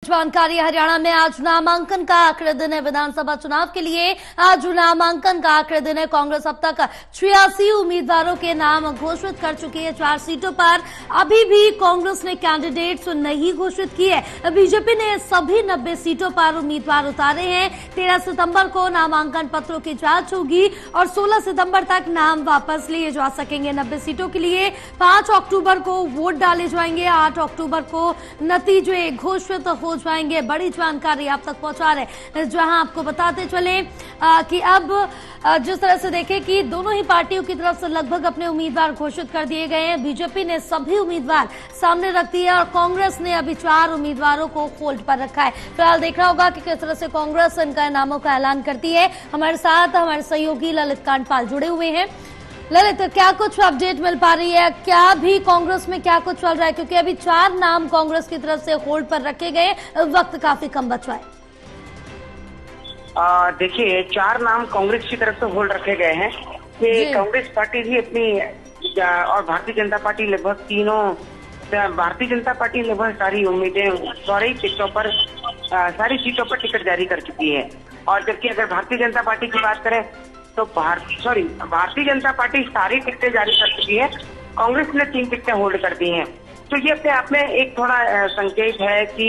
जानकारी। हरियाणा में आज नामांकन का आखिरी दिन है विधानसभा चुनाव के लिए। आज नामांकन का आखिरी दिन है। कांग्रेस अब तक 86 उम्मीदवारों के नाम घोषित कर चुकी है। 4 सीटों पर अभी भी कांग्रेस ने कैंडिडेट्स नहीं घोषित किए है। बीजेपी ने सभी 90 सीटों पर उम्मीदवार उतारे हैं। 13 सितंबर को नामांकन पत्रों की जांच होगी और 16 सितंबर तक नाम वापस लिए जा सकेंगे। 90 सीटों के लिए 5 अक्टूबर को वोट डाले जाएंगे। 8 अक्टूबर को नतीजे घोषित हो जाएंगे। बड़ी जानकारी आप तक पहुंचा रहे, जहां आपको बताते चले कि अब जिस तरह से देखें कि दोनों ही पार्टियों की तरफ से लगभग अपने उम्मीदवार घोषित कर दिए गए हैं। बीजेपी ने सभी उम्मीदवार सामने रख दिए और कांग्रेस ने अभी 4 उम्मीदवारों को होल्ड पर रखा है। फिलहाल देखना होगा कि किस तरह से कांग्रेस इनका नामों का ऐलान करती है। हमारे साथ हमारे सहयोगी ललित कांडपाल जुड़े हुए हैं। ललित, क्या कुछ अपडेट मिल पा रही है? क्या भी कांग्रेस में क्या कुछ चल रहा है? क्योंकि अभी 4 नाम कांग्रेस की तरफ से होल्ड पर रखे गए, वक्त काफी कम बचा है। देखिए, 4 नाम कांग्रेस की तरफ से होल्ड रखे गए हैं कि कांग्रेस पार्टी भी अपनी और भारतीय जनता पार्टी लगभग तीनों, भारतीय जनता पार्टी लगभग सारी उम्मीदें सारी सीटों पर टिकट जारी कर चुकी है। और जबकि अगर भारतीय जनता पार्टी की बात करें तो भारतीय जनता पार्टी सारी टिकटें जारी कर चुकी है। कांग्रेस ने 3 टिकटें होल्ड कर दी हैं। तो ये अपने आप में एक थोड़ा संकेत है कि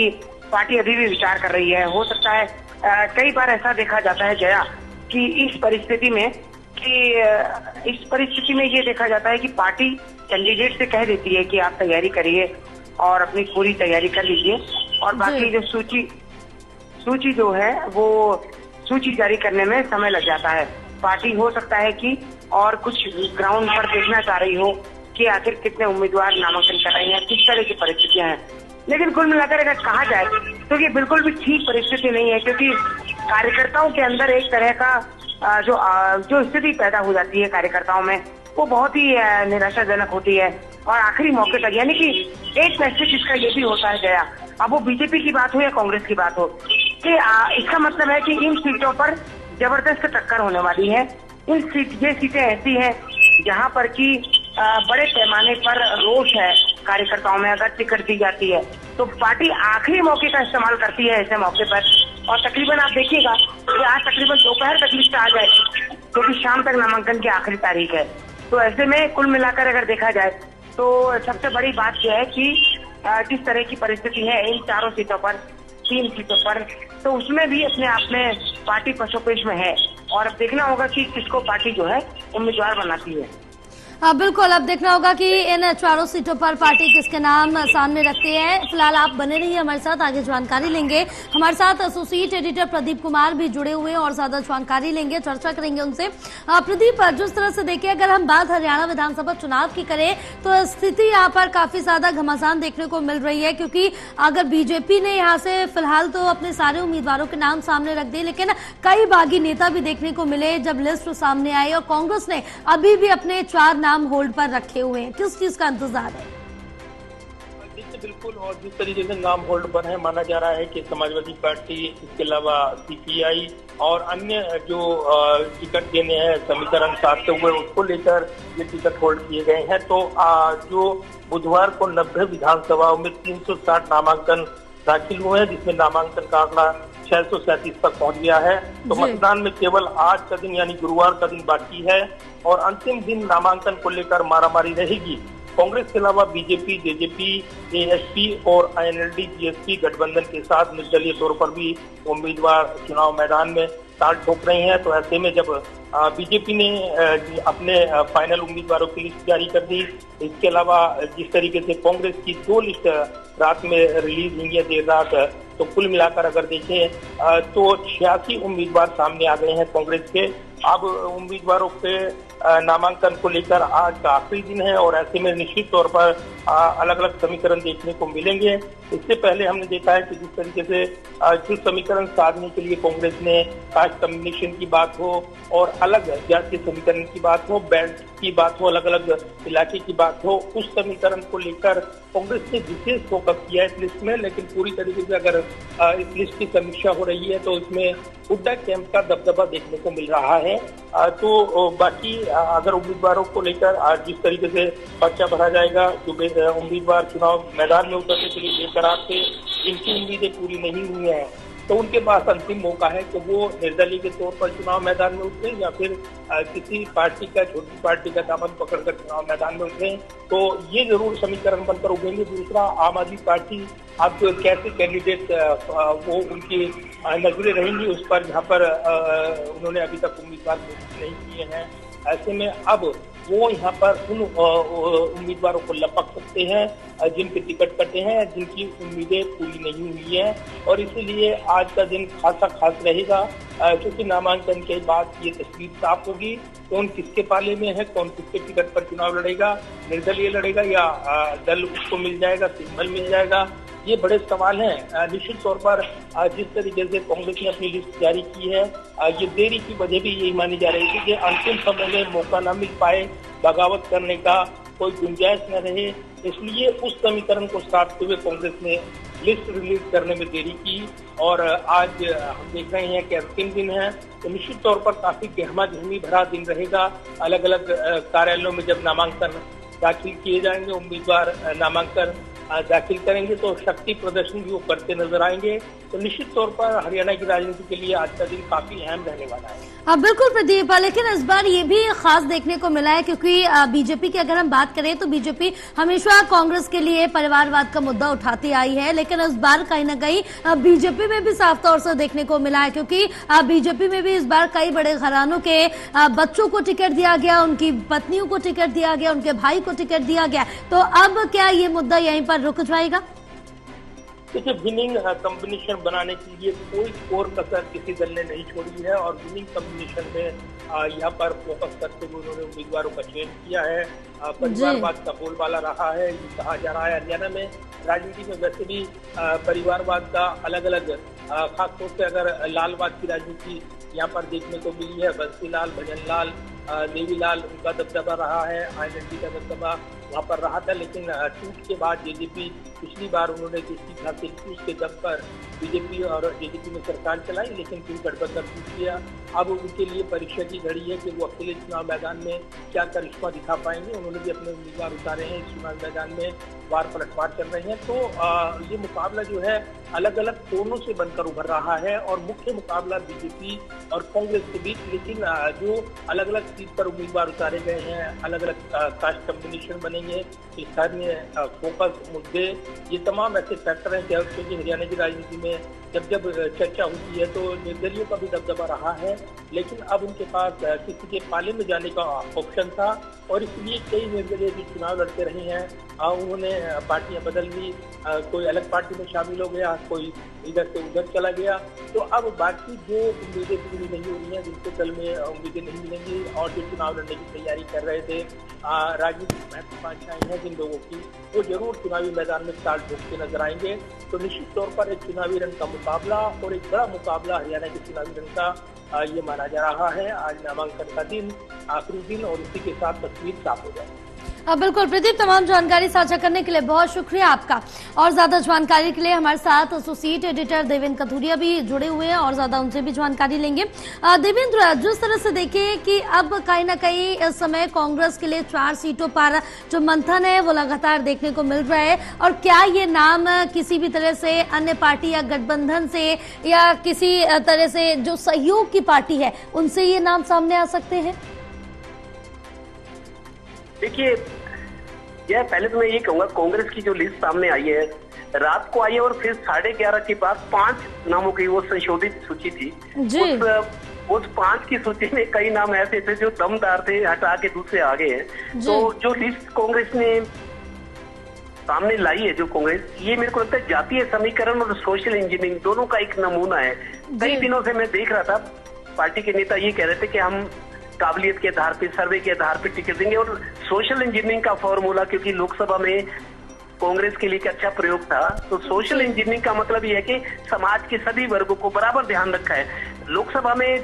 पार्टी अभी भी विचार कर रही है। हो सकता है कई बार ऐसा देखा जाता है जया कि इस परिस्थिति में ये देखा जाता है कि पार्टी कैंडिडेट से कह देती है कि आप तैयारी करिए और अपनी पूरी तैयारी कर लीजिए, और बाकी जो सूची जो है वो सूची जारी करने में समय लग जाता है। पार्टी हो सकता है कि और कुछ ग्राउंड पर देखना चाह रही हो कि आखिर कितने उम्मीदवार नामांकन कर रहे हैं, किस तरह की परिस्थितियां हैं। लेकिन कुल मिलाकर अगर कहा जाए तो ये बिल्कुल भी ठीक परिस्थिति नहीं है, क्योंकि कार्यकर्ताओं के अंदर एक तरह का जो स्थिति पैदा हो जाती है कार्यकर्ताओं में, वो बहुत ही निराशाजनक होती है। और आखिरी मौके तक, यानी कि एक मैसेज इसका ये भी होता है जया, अब वो बीजेपी की बात हो या कांग्रेस की बात हो, कि इसका मतलब है कि इन सीटों पर जबरदस्त टक्कर होने वाली है। ये सीटें ऐसी हैं जहां पर कि बड़े पैमाने पर रोष है कार्यकर्ताओं में। अगर टिकट दी जाती है तो पार्टी आखिरी मौके का इस्तेमाल करती है ऐसे मौके पर। और तकरीबन आप देखिएगा कि आज तकरीबन दोपहर तक लिस्ट आ जाए, क्योंकि शाम तक नामांकन की आखिरी तारीख है। तो ऐसे में कुल मिलाकर अगर देखा जाए तो सबसे बड़ी बात यह है कि जिस तरह की परिस्थिति है इन 4 सीटों पर, 3 सीटों पर, तो उसमें भी अपने आप में पार्टी पशोपेश में है। और अब देखना होगा कि किसको पार्टी जो है उम्मीदवार बनाती है। हाँ बिल्कुल, अब देखना होगा कि इन 4 सीटों पर पार्टी किसके नाम सामने रखती है। फिलहाल आप बने रहिए हमारे साथ, आगे जानकारी लेंगे। हमारे साथ एसोसिएट एडिटर प्रदीप कुमार भी जुड़े हुए हैं और ज्यादा जानकारी लेंगे, चर्चा करेंगे उनसे। प्रदीप, जिस तरह से देखिए, अगर हम बात हरियाणा विधानसभा चुनाव की करें तो स्थिति यहाँ पर काफी ज्यादा घमासान देखने को मिल रही है, क्योंकि अगर बीजेपी ने यहाँ से फिलहाल तो अपने सारे उम्मीदवारों के नाम सामने रख दिए, लेकिन कई बागी नेता भी देखने को मिले जब लिस्ट सामने आई, और कांग्रेस ने अभी भी अपने 4 नाम होल्ड पर रखे हुए हैं। किस चीज का इंतजार है? बिल्कुल, और जिस तरीके से नाम होल्ड पर है, माना जा रहा है कि समाजवादी पार्टी, इसके अलावा सीपीआई और अन्य जो टिकट देने हैं समीकरण साधते हुए, उसको लेकर ये टिकट होल्ड किए गए हैं। तो जो बुधवार को 90 विधानसभाओं में 360 नामांकन दाखिल हुए हैं, जिसमें नामांकन का आंकड़ा 637 तक पहुंच गया है। तो मतदान में केवल आज का दिन यानी गुरुवार का दिन बाकी है और अंतिम दिन नामांकन को लेकर मारामारी रहेगी। कांग्रेस के अलावा बीजेपी, जेजेपी, एएसपी और आईएनएलडी जीएसपी गठबंधन के साथ निर्दलीय तौर पर भी उम्मीदवार चुनाव मैदान में ताल ठोक रही हैं। तो ऐसे में जब बीजेपी ने अपने फाइनल उम्मीदवारों की लिस्ट जारी कर दी, इसके अलावा जिस तरीके से कांग्रेस की 2 लिस्ट रात में रिलीज हुई है देर रात, तो कुल मिलाकर अगर देखें तो 86 उम्मीदवार सामने आ गए हैं कांग्रेस के। अब उम्मीदवारों के नामांकन को लेकर आज का आखिरी दिन है और ऐसे में निश्चित तौर पर अलग अलग समीकरण देखने को मिलेंगे। इससे पहले हमने देखा है कि जिस तरीके से जो समीकरण साधने के लिए कांग्रेस ने कास्ट कम्युनिकेशन की बात हो और अलग जातीय समीकरण की बात हो, बेल्ट की बात हो, अलग अलग इलाके की बात हो, उस समीकरण को लेकर कांग्रेस ने विशेष फोकस किया है इस लिस्ट में। लेकिन पूरी तरीके से अगर इस लिस्ट की समीक्षा हो रही है तो इसमें हुड्डा कैंप का दबदबा देखने को मिल रहा है। तो बाकी अगर उम्मीदवारों को लेकर जिस तरीके से पर्चा भरा जाएगा, जो उम्मीदवार चुनाव मैदान में उतरने के लिए बेकरार थे, इनकी उम्मीदें पूरी नहीं हुई हैं, तो उनके पास अंतिम मौका है कि वो निर्दलीय के तौर पर चुनाव मैदान में उतरे या फिर किसी पार्टी का, छोटी पार्टी का दामन पकड़कर चुनाव मैदान में उतरे। तो ये जरूर समीकरण बनकर उभरेंगे। दूसरा, आम आदमी पार्टी अब कैसे कैंडिडेट वो उनकी नजरें रहेंगी उस पर, जहाँ पर उन्होंने अभी तक उम्मीदवार घोषित नहीं किए हैं। ऐसे में अब वो यहाँ पर उन उम्मीदवारों को लपक सकते हैं जिनके टिकट कटे हैं, जिनकी उम्मीदें पूरी नहीं हुई हैं। और इसीलिए आज का दिन खास रहेगा, क्योंकि नामांकन के बाद ये तस्वीर साफ होगी कौन किसके पाले में है, कौन किसके टिकट पर चुनाव लड़ेगा, निर्दलीय लड़ेगा या दल उसको मिल जाएगा, सिंबल मिल जाएगा। ये बड़े सवाल हैं। निश्चित तौर पर जिस तरीके से कांग्रेस ने अपनी लिस्ट जारी की है, ये देरी की वजह भी यही मानी जा रही थी कि अंतिम समय में मौका न मिल पाए, बगावत करने का कोई गुंजाइश न रहे, इसलिए उस समीकरण को साधते हुए कांग्रेस ने लिस्ट रिलीज करने में देरी की। और आज हम देख रहे हैं कि अंतिम दिन है, तो निश्चित तौर पर काफी गहमा-गहमी भरा दिन रहेगा। अलग अलग कार्यालयों में जब नामांकन दाखिल किए जाएंगे, उम्मीदवार नामांकन दाखिल करेंगे, तो शक्ति प्रदर्शन भी वो करते नजर आएंगे। तो निश्चित तौर पर हरियाणा की राजनीति के लिए आज का दिन काफी अहम रहने वाला है। बिल्कुल प्रदीप, लेकिन इस बार ये भी खास देखने को मिला है क्योंकि बीजेपी की अगर हम बात करें तो बीजेपी हमेशा कांग्रेस के लिए परिवारवाद का मुद्दा उठाती आई है, लेकिन इस बार कहीं न कहीं बीजेपी में भी साफ तौर से देखने को मिला है, क्योंकि बीजेपी में भी इस बार कई बड़े घरानों के बच्चों को टिकट दिया गया, उनकी पत्नियों को टिकट दिया गया, उनके भाई को टिकट दिया गया। तो अब क्या ये मुद्दा यहीं पर रुक जाएगा? देखिए, विनिंग कॉम्बिनेशन बनाने के लिए कोई और कसर किसी दल ने नहीं छोड़ी है और विनिंग कॉम्बिनेशन में यहाँ पर फोकस करते हुए उन्होंने उम्मीदवारों का चयन किया है। परिवारवाद का बोलबाला रहा है, ये कहा जा रहा है। हरियाणा में राजनीति में वैसे भी परिवारवाद का अलग अलग, खासतौर से अगर लालवाद की राजनीति यहाँ पर देखने को मिली है, बंसीलाल, भजनलाल, देवीलाल, उनका दबदबा रहा है, आईएनएलडी का दबदबा वहाँ पर रहा था। लेकिन टूट के बाद जेजेपी पिछली बार उन्होंने जो सीट हासिल की उसके दम पर बीजेपी और जेजेपी में सरकार चलाई, लेकिन फिर गठबंधन टूट गया। अब उनके लिए परीक्षा की घड़ी है कि वो अकेले चुनाव मैदान में क्या करिश्मा दिखा पाएंगे। उन्होंने भी अपने उम्मीदवार उतारे हैं, इस चुनाव मैदान में वार पलटवार चल रहे हैं। तो ये मुकाबला जो है अलग अलग कोनों से बनकर उभर रहा है और मुख्य मुकाबला बीजेपी और कांग्रेस के बीच। लेकिन जो अलग अलग सीट पर उम्मीदवार उतारे गए हैं, अलग अलग कास्ट कॉम्बिनेशन बनेंगे, स्थानीय फोकस मुद्दे, ये तमाम ऐसे फैक्टर हैं क्योंकि हरियाणा की राजनीति में जब चर्चा होती है तो निर्दलीयों का भी दबदबा रहा है, लेकिन अब उनके पास किसी के पाले में जाने का ऑप्शन था और इसलिए कई निर्दलीय जो चुनाव लड़ते रहे हैं उन्होंने पार्टियां बदल ली, कोई अलग पार्टी में शामिल हो गया, कोई इधर से उधर चला गया। तो अब बाकी जो उम्मीदें पूरी नहीं हो रही हैं, जिनको दल में उम्मीदें नहीं मिलेंगी और जो चुनाव लड़ने की तैयारी कर रहे थे, राजनीतिक महत्वाकांक्षाएं हैं जिन लोगों की, वो जरूर चुनावी मैदान में चाल ठोकते नजर आएंगे। तो निश्चित तौर पर एक चुनावी रंग का मुकाबला और एक बड़ा मुकाबला हरियाणा के चुनावी रंग का ये माना जा रहा है। आज नामांकन का दिन, आखिरी दिन, और उसी के साथ तस्वीर साफ हो जाएगी। बिल्कुल प्रदीप, तमाम जानकारी साझा करने के लिए बहुत शुक्रिया आपका। और ज्यादा जानकारी के लिए हमारे साथ एसोसिएट एडिटर देवेंद्र कथुरिया भी जुड़े हुए हैं और ज्यादा उनसे भी जानकारी लेंगे। देवेंद्र, जिस तरह से देखें कि अब कहीं ना कहीं इस समय कांग्रेस के लिए 4 सीटों पर जो मंथन है वो लगातार देखने को मिल रहा है, और क्या ये नाम किसी भी तरह से अन्य पार्टी या गठबंधन से या किसी तरह से जो सहयोग की पार्टी है उनसे ये नाम सामने आ सकते हैं? देखिए, यह पहले तो मैं ये कहूंगा, कांग्रेस की जो लिस्ट सामने आई है, रात को आई है और फिर 11:30 के बाद 5 नामों की वो संशोधित सूची थी। उस 5 की सूची में कई नाम ऐसे थे जो दमदार थे, हटा के दूसरे आ गए हैं। तो जो लिस्ट कांग्रेस ने सामने लाई है, जो कांग्रेस, ये मेरे को लगता है जातीय समीकरण और सोशल इंजीनियरिंग दोनों का एक नमूना है। कई दिनों से मैं देख रहा था पार्टी के नेता ये कह रहे थे कि हम काबिलियत के आधार पे, सर्वे के आधार पे टिकट देंगे, और सोशल इंजीनियरिंग का फॉर्मूला, क्योंकि लोकसभा में कांग्रेस के लिए एक अच्छा प्रयोग था, तो सोशल इंजीनियरिंग का मतलब ये है कि समाज के सभी वर्गों को बराबर ध्यान रखा है। लोकसभा में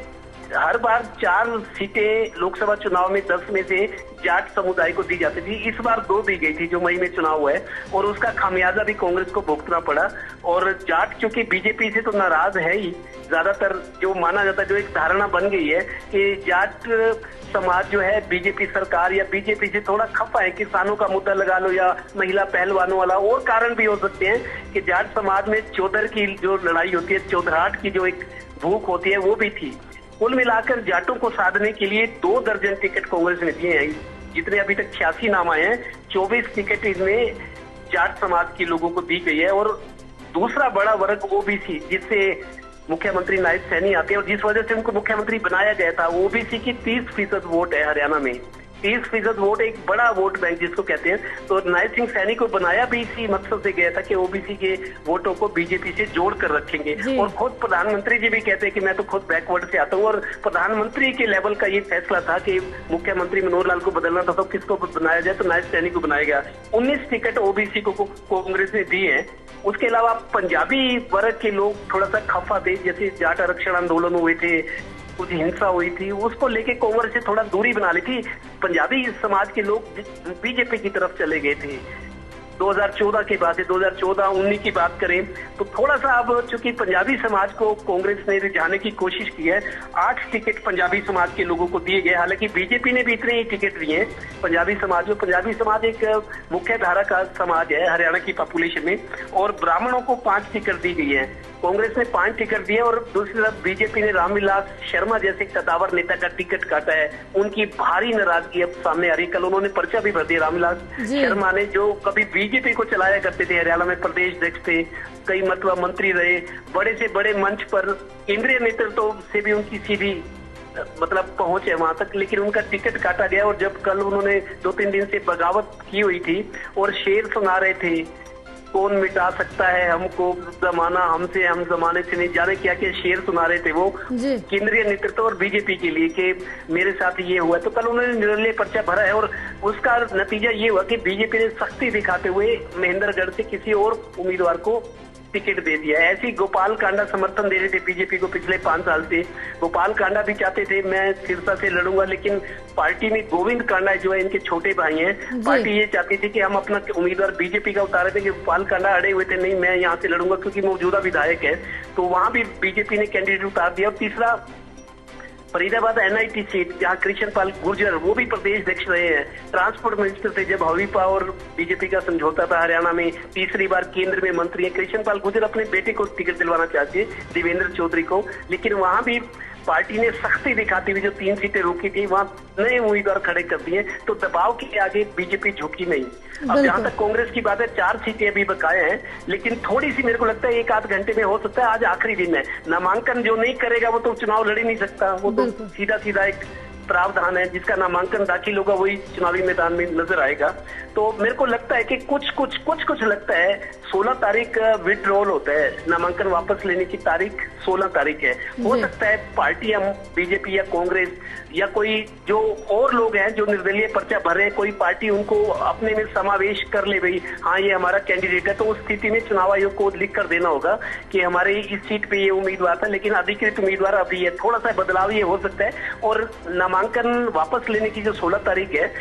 हर बार 4 सीटें लोकसभा चुनाव में 10 में से जाट समुदाय को दी जाती थी। इस बार 2 दी गई थी जो मई में चुनाव हुआ है, और उसका खामियाजा भी कांग्रेस को भुगतना पड़ा। और जाट चूंकि बीजेपी से तो नाराज है ही, ज्यादातर जो माना जाता है, जो एक धारणा बन गई है कि जाट समाज जो है बीजेपी सरकार या बीजेपी से थोड़ा खफा है। किसानों का मुद्दा लगा लो या महिला पहलवानों वाला, और कारण भी हो सकते हैं कि जाट समाज में चौधर की जो लड़ाई होती है, चौधराहट की जो एक भूख होती है, वो भी थी। कुल मिलाकर जाटों को साधने के लिए 2 दर्जन टिकट कांग्रेस ने दिए हैं। जितने अभी तक 86 नाम आए हैं, 24 टिकट इसमें जाट समाज के लोगों को दी गई है। और दूसरा बड़ा वर्ग ओबीसी, जिससे मुख्यमंत्री नायब सैनी आते हैं और जिस वजह से उनको मुख्यमंत्री बनाया गया था, ओबीसी की 30% वोट है हरियाणा में। 30% वोट एक बड़ा वोट बैंक जिसको कहते हैं। तो नायब सिंह सैनी को बनाया भी इसी मकसद से गया था कि ओबीसी के वोटों को बीजेपी से जोड़ कर रखेंगे। और खुद प्रधानमंत्री जी भी कहते हैं कि मैं तो खुद बैकवर्ड से आता हूँ, और प्रधानमंत्री के लेवल का ये फैसला था कि मुख्यमंत्री मनोहर लाल को बदलना था, तो किसको बनाया जाए, तो नायब सैनी को बनाया गया। 19 टिकट ओबीसी को कांग्रेस ने दी है। उसके अलावा पंजाबी वर्ग के लोग थोड़ा सा खफा थे, जैसे जाट आरक्षण आंदोलन हुए थे, कुछ हिंसा हुई थी, उसको लेके कांग्रेस से थोड़ा दूरी बना ली थी। पंजाबी समाज के लोग बीजेपी की तरफ चले गए थे 2014 के बाद। 2014-19 की बात करें तो थोड़ा सा अब चूंकि पंजाबी समाज को कांग्रेस ने रिझाने की कोशिश की है, 8 टिकट पंजाबी समाज के लोगों को दिए गए। हालांकि बीजेपी ने भी इतने ही टिकट दिए हैं पंजाबी समाज में। पंजाबी समाज एक मुख्य धारा का समाज है हरियाणा की पॉपुलेशन में, और ब्राह्मणों को 5 टिकट दी गई है। कांग्रेस ने 5 टिकट दिए, और दूसरी तरफ बीजेपी ने रामविलास शर्मा जैसे कदावर नेता का टिकट काटा है। उनकी भारी नाराजगी अब सामने आ रही है। कल उन्होंने पर्चा भी भर दिया रामविलास शर्मा ने, जो कभी बीजेपी को चलाया करते थे, हरियाणा में प्रदेश अध्यक्ष थे, कई मतलब मंत्री रहे, बड़े से बड़े मंच पर केंद्रीय नेतृत्व से भी उनकी सीधी मतलब पहुंच है वहां तक, लेकिन उनका टिकट काटा गया। और जब कल उन्होंने 2-3 दिन से बगावत की हुई थी और शेर सुना रहे थे, कौन मिटा सकता है हमको जमाना हमसे, हम जमाने से नहीं, जाने क्या क्या शेर सुना रहे थे वो केंद्रीय नेतृत्व और बीजेपी के लिए कि मेरे साथ ये हुआ। तो कल उन्होंने निर्दलीय पर्चा भरा है, और उसका नतीजा ये हुआ कि बीजेपी ने सख्ती दिखाते हुए महेंद्रगढ़ से किसी और उम्मीदवार को टिकट दे दिया। ऐसी गोपाल कांडा समर्थन दे रहे थे बीजेपी को पिछले 5 साल से। गोपाल कांडा भी चाहते थे मैं सिरसा से लड़ूंगा, लेकिन पार्टी में गोविंद कांडा जो है इनके छोटे भाई हैं, पार्टी ये चाहती थी कि हम अपना उम्मीदवार बीजेपी का उतारे थे, कि गोपाल कांडा अड़े हुए थे, नहीं मैं यहाँ से लड़ूंगा क्योंकि मौजूदा विधायक है। तो वहां भी बीजेपी ने कैंडिडेट उतार दिया। और तीसरा फरीदाबाद एनआईटी सीट, जहां कृष्ण पाल गुर्जर वो भी प्रदेश अध्यक्ष रहे हैं, ट्रांसपोर्ट मिनिस्टर थे जब हवीपा और बीजेपी का समझौता था हरियाणा में, तीसरी बार केंद्र में मंत्री है। कृष्ण पाल गुर्जर अपने बेटे को टिकट दिलवाना चाहते हैं, देवेंद्र चौधरी को, लेकिन वहां भी पार्टी ने सख्ती दिखाती हुई जो 3 सीटें रोकी थी वहां नए उम्मीदवार खड़े कर दिए। तो दबाव के आगे बीजेपी झुकी नहीं। अब जहां तक कांग्रेस की बात है, 4 सीटें अभी बकाए हैं, लेकिन थोड़ी सी मेरे को लगता है 1-8 घंटे में हो सकता है। आज आखिरी दिन है, नामांकन जो नहीं करेगा वो तो चुनाव लड़ ही नहीं सकता। वो तो सीधा एक प्रावधान है, जिसका नामांकन दाखिल होगा वही चुनावी मैदान में नजर आएगा। तो मेरे को लगता है कि कुछ लगता है 16 तारीख विड्रॉल होता है, नामांकन वापस लेने की तारीख 16 तारीख है। हो सकता है पार्टी हम बीजेपी या कांग्रेस या कोई जो और लोग हैं जो निर्दलीय पर्चा भर रहे हैं, कोई पार्टी उनको अपने में समावेश कर ले, भाई हाँ ये हमारा कैंडिडेट है। तो उस स्थिति में चुनाव आयोग को लिख कर देना होगा कि हमारे इस सीट पे ये उम्मीदवार था, लेकिन अधिकृत उम्मीदवार अभी है। थोड़ा सा बदलाव ये हो सकता है। और नामांकन वापस लेने की जो 16 तारीख है,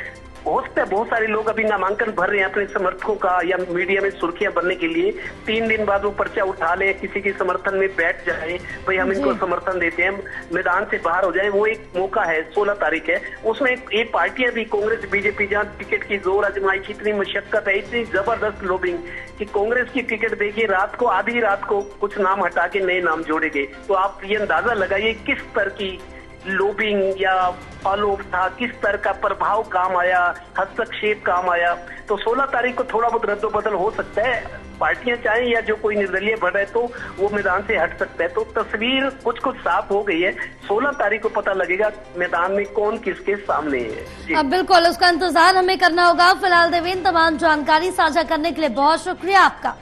हो सकता है बहुत सारे लोग अभी नामांकन भर रहे हैं अपने समर्थकों का या मीडिया में सुर्खियां बनने के लिए। 3 दिन बाद वो पर्चा उठा ले, किसी के समर्थन में बैठ जाए, भाई हम इनको समर्थन देते हैं, मैदान से बाहर हो जाए। वो एक मौका है, 16 तारीख है। उसमें एक पार्टियां भी कांग्रेस बीजेपी जहां टिकट की जोर आजमाई की, इतनी मशक्कत है, इतनी जबरदस्त लॉबिंग कि कांग्रेस की टिकट देखिए आधी रात को कुछ नाम हटा के नए नाम जोड़े गए। तो आप ये अंदाजा लगाइए किस तरह की लॉबिंग या फॉलो था, किस तरह का प्रभाव काम आया, हस्तक्षेप काम आया। तो 16 तारीख को थोड़ा बहुत रद्दोबदल हो सकता है, पार्टियां चाहें या जो कोई निर्दलीय बढ़ है तो वो मैदान से हट सकता है। तो तस्वीर कुछ साफ हो गई है। 16 तारीख को पता लगेगा मैदान में कौन किसके सामने है। अब बिल्कुल उसका इंतजार हमें करना होगा। फिलहाल देवेंद्र, तमाम जानकारी साझा करने के लिए बहुत शुक्रिया आपका।